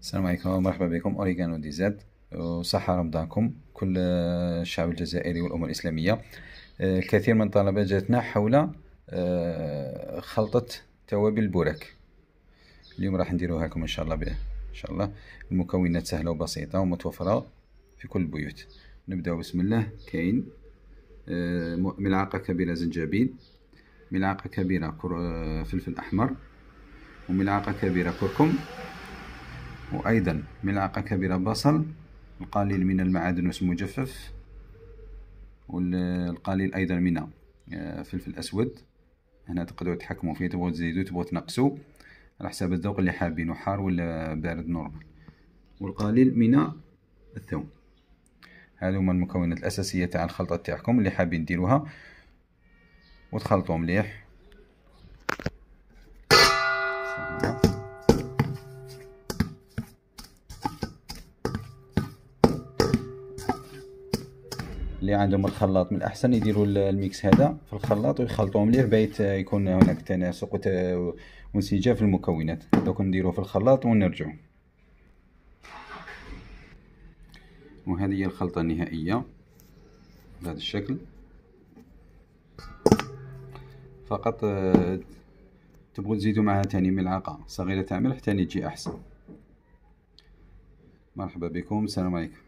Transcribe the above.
السلام عليكم ومرحبا بكم. أوريغانو دي زاد، وصحة رمضانكم كل الشعب الجزائري والأمة الإسلامية. الكثير من الطلبة جاتنا حول خلطة توابل البوراك. اليوم راح نديروها لكم إن شاء الله إن شاء الله. المكونات سهلة وبسيطة ومتوفرة في كل البيوت. نبدأ بسم الله. كاين ملعقة كبيرة زنجبيل، ملعقة كبيرة فلفل أحمر، وملعقة كبيرة كركم، وأيضا ملعقة كبيرة بصل، القليل من المعدنوس المجفف، والقليل أيضا من فلفل أسود. هنا تقدروا تحكموا فيه، تبغوا تزيدوا تبغوا تنقصوا على حساب الذوق اللي حابينه، حار ولا بارد نورمال. والقليل من الثوم. هذو هما المكونات الأساسية تاع الخلطة تاعكم اللي حابين ديروها، وتخلطوا مليح. اللي عندهم الخلاط من الأحسن يديروا الميكس هذا في الخلاط ويخلطوه مليح بايت يكون هناك تناسق وانسجام في المكونات. دوك نديروه في الخلاط ونرجعوا. وهذه هي الخلطة النهائية بهذا الشكل. فقط تبغوا تزيدوا معها تاني ملعقة صغيرة تاع ملح تاني تجي أحسن. مرحبا بكم، السلام عليكم.